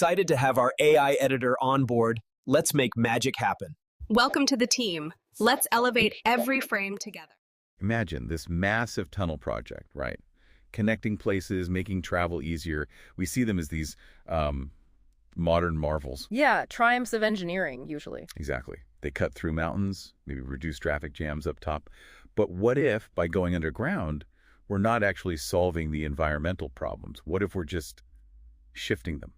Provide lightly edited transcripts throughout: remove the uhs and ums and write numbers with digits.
excited to have our AI editor on board. Let's make magic happen. Welcome to the team. Let's elevate every frame together. Imagine this massive tunnel project, right? Connecting places, making travel easier. We see them as these modern marvels. Yeah, triumphs of engineering, usually. Exactly. They cut through mountains, maybe reduce traffic jams up top. But what if, by going underground, we're not actually solving the environmental problems? What if we're just shifting them,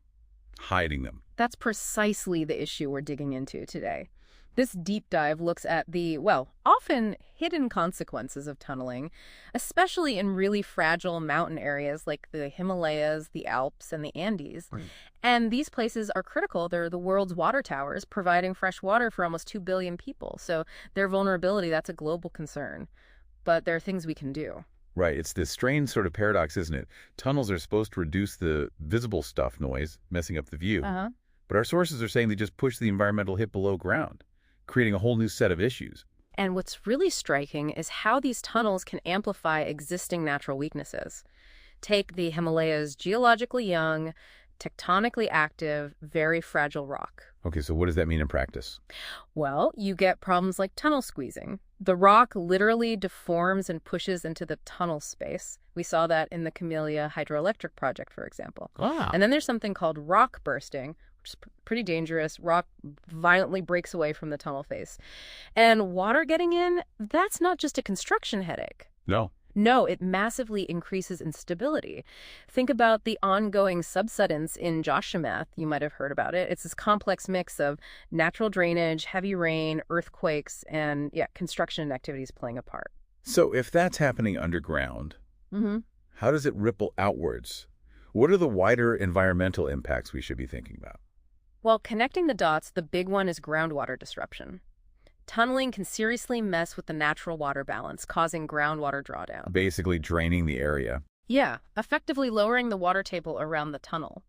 hiding them? That's precisely the issue we're digging into today. This deep dive looks at the, well, often hidden consequences of tunneling, especially in really fragile mountain areas like the Himalayas, the Alps, and the Andes. Right. And these places are critical. They're the world's water towers, providing fresh water for almost 2 billion people. So their vulnerability, that's a global concern. But there are things we can do. Right. It's this strange sort of paradox, isn't it? Tunnels are supposed to reduce the visible stuff noise, messing up the view. But our sources are saying they just push the environmental hit below ground, creating a whole new set of issues. And what's really striking is how these tunnels can amplify existing natural weaknesses. Take the Himalayas' geologically young, tectonically active, very fragile rock. Okay, so what does that mean in practice? Well, you get problems like tunnel squeezing. The rock literally deforms and pushes into the tunnel space. We saw that in the Camellia hydroelectric project, for example. Wow. And then there's something called rock bursting, which is pretty dangerous. Rock violently breaks away from the tunnel face. And water getting in, that's not just a construction headache. No, it massively increases instability. Think about the ongoing subsidence in Joshimath. You might have heard about it. It's this complex mix of natural drainage, heavy rain, earthquakes, and construction activities playing a part. So if that's happening underground, how does it ripple outwards? What are the wider environmental impacts we should be thinking about? Well, connecting the dots, the big one is groundwater disruption. Tunneling can seriously mess with the natural water balance, causing groundwater drawdown. Basically draining the area. Yeah, effectively lowering the water table around the tunnel.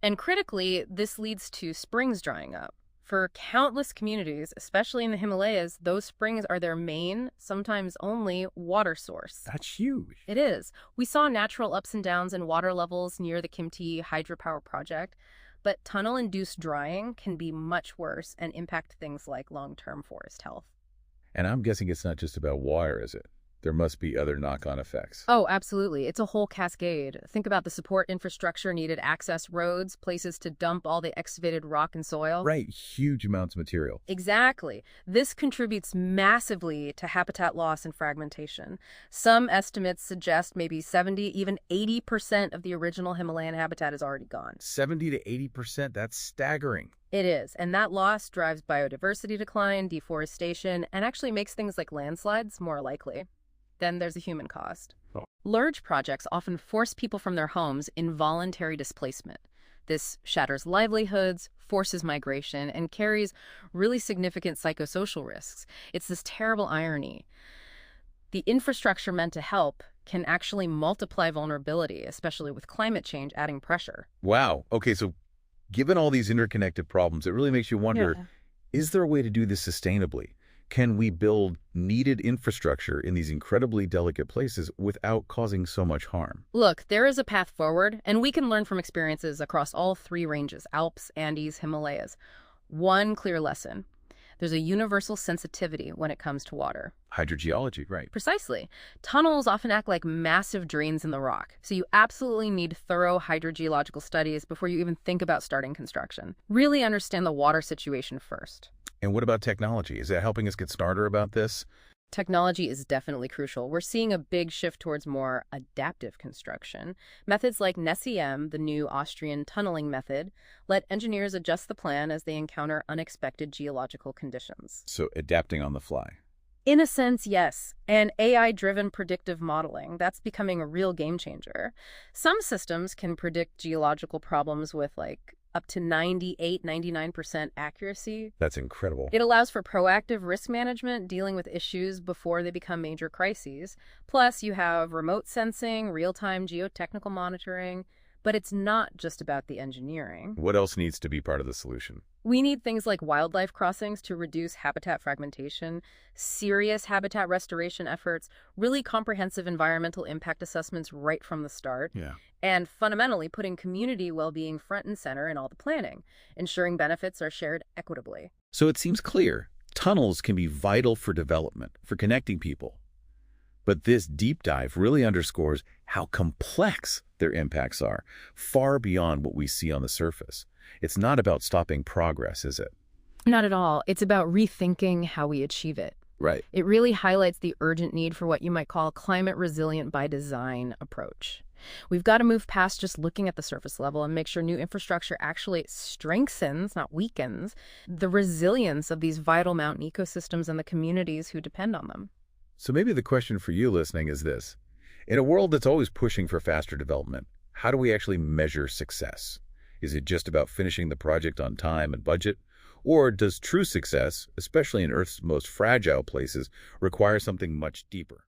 And critically, this leads to springs drying up. For countless communities, especially in the Himalayas, those springs are their main, sometimes only, water source. That's huge. It is. We saw natural ups and downs in water levels near the Kimti hydropower project. But tunnel-induced drying can be much worse and impact things like long-term forest health. And I'm guessing it's not just about water, is it? There must be other knock-on effects. Oh, absolutely. It's a whole cascade. Think about the support infrastructure needed, access roads, places to dump all the excavated rock and soil. Right, huge amounts of material. Exactly. This contributes massively to habitat loss and fragmentation. Some estimates suggest maybe 70, even 80% of the original Himalayan habitat is already gone. 70 to 80%, that's staggering. It is, and that loss drives biodiversity decline, deforestation, and actually makes things like landslides more likely. Then there's a human cost. Large projects often force people from their homes in voluntary displacement. This shatters livelihoods, forces migration, and carries really significant psychosocial risks. It's this terrible irony. The infrastructure meant to help can actually multiply vulnerability, especially with climate change adding pressure. Wow. Okay, so given all these interconnected problems, it really makes you wonder, is there a way to do this sustainably? Can we build needed infrastructure in these incredibly delicate places without causing so much harm? Look, there is a path forward, and we can learn from experiences across all three ranges, Alps, Andes, Himalayas. One clear lesson. There's a universal sensitivity when it comes to water. Hydrogeology, right. Precisely. Tunnels often act like massive drains in the rock, so you absolutely need thorough hydrogeological studies before you even think about starting construction. Really understand the water situation first. And what about technology? Is that helping us get smarter about this? Technology is definitely crucial. We're seeing a big shift towards more adaptive construction. Methods like NESIM, the new Austrian tunneling method, let engineers adjust the plan as they encounter unexpected geological conditions. So adapting on the fly. In a sense, yes. And AI-driven predictive modeling, that's becoming a real game changer. Some systems can predict geological problems with up to 98, 99% accuracy. That's incredible. It allows for proactive risk management, dealing with issues before they become major crises. Plus, you have remote sensing, real-time geotechnical monitoring. But it's not just about the engineering. What else needs to be part of the solution? We need things like wildlife crossings to reduce habitat fragmentation, serious habitat restoration efforts, really comprehensive environmental impact assessments right from the start, Yeah. and fundamentally putting community well-being front and center in all the planning, ensuring benefits are shared equitably. So it seems clear. Tunnels can be vital for development, for connecting people. But this deep dive really underscores how complex their impacts are, far beyond what we see on the surface. It's not about stopping progress, is it? Not at all. It's about rethinking how we achieve it. Right. It really highlights the urgent need for what you might call a climate resilient by design approach. We've got to move past just looking at the surface level and make sure new infrastructure actually strengthens, not weakens, the resilience of these vital mountain ecosystems and the communities who depend on them. So maybe the question for you listening is this. In a world that's always pushing for faster development, how do we actually measure success? Is it just about finishing the project on time and budget? Or does true success, especially in Earth's most fragile places, require something much deeper?